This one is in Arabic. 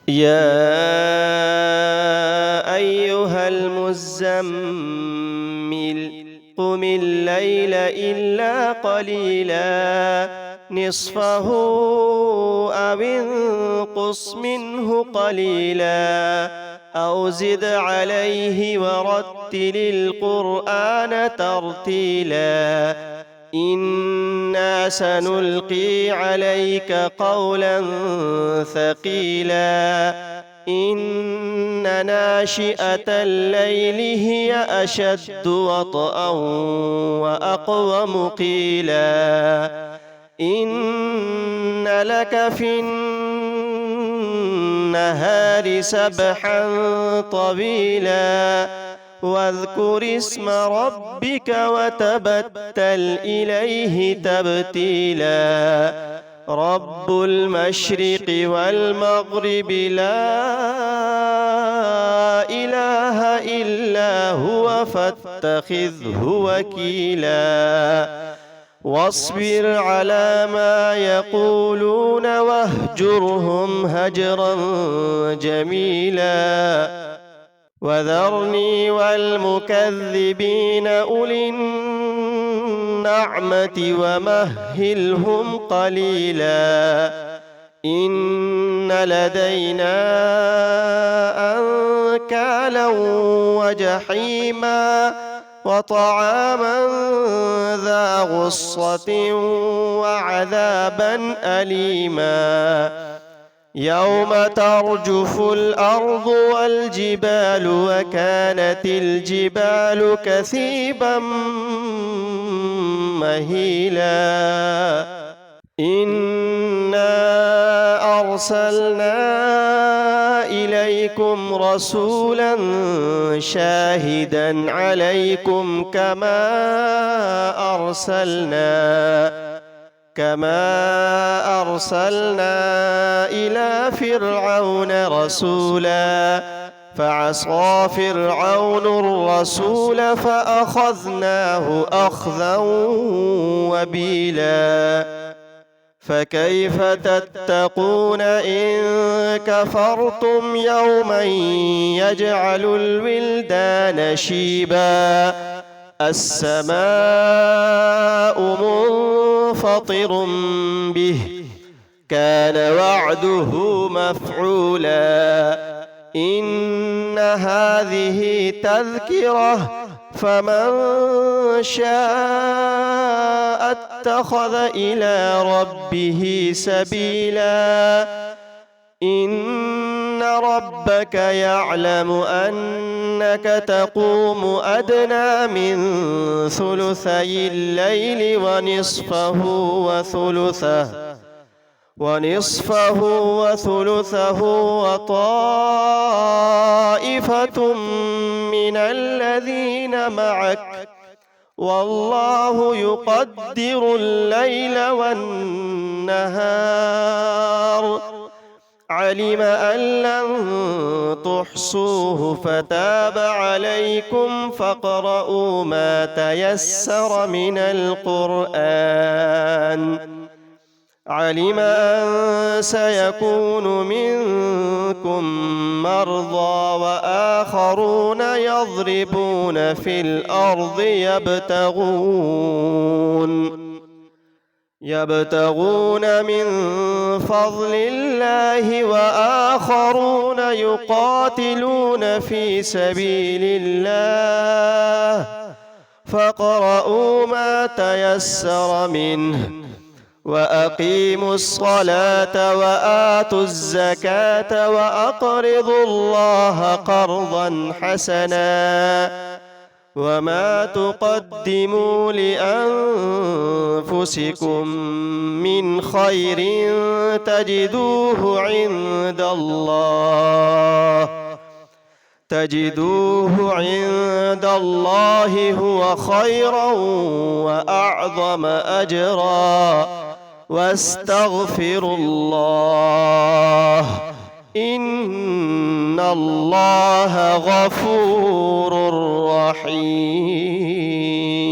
يا أيها المزمل قم الليل إلا قليلا نصفه أو انقص منه قليلا أو زد عليه ورتل القرآن ترتيلا إنا سنلقي عليك قولا ثقيلا إن ناشئة الليل هي أشد وطئا وأقوم قيلا إن لك في النهار سبحا طويلا واذكر اسم ربك وتبتل إليه تبتيلا رب المشرق والمغرب لا إله إلا هو فاتخذه وكيلا واصبر على ما يقولون واهجرهم هجرا جميلا وذرني والمكذبين أولي النعمة ومهلهم قليلا إن لدينا أنكالا وجحيما وطعاما ذا غصة وعذابا أليما يوم ترجف الأرض والجبال وكانت الجبال كثيبا مهيلا إنا أرسلنا إليكم رسولا شاهدا عليكم كما أرسلنا إلى فرعون رسولا فعصى فرعون الرسول فأخذناه أخذا وبيلا فكيف تتقون إن كفرتم يوما يجعل الولدان شيبا السماء منفطر به كان وعده مفعولا إن هذه تذكرة فمن شاء اتخذ إلى ربه سبيلا إن ربك يعلم أنك تقوم أدنى من ثلثي الليل ونصفه وثلثه وطائفة من الذين معك والله يقدر الليل والنهار علم أن لن تحصوه فتاب عليكم فاقرؤوا ما تيسر من القرآن علم أن سيكون منكم مرضى وآخرون يضربون في الأرض يبتغون من فضل الله وآخرون يقاتلون في سبيل الله فاقرؤوا ما تيسر منه وأقيموا الصلاة وآتوا الزكاة وأقرضوا الله قرضا حسنا وما تقدموا لأنفسكم من خير تجدوه عند الله هو خيرا وأعظم أجرا واستغفروا الله إن الله غفور رحيم.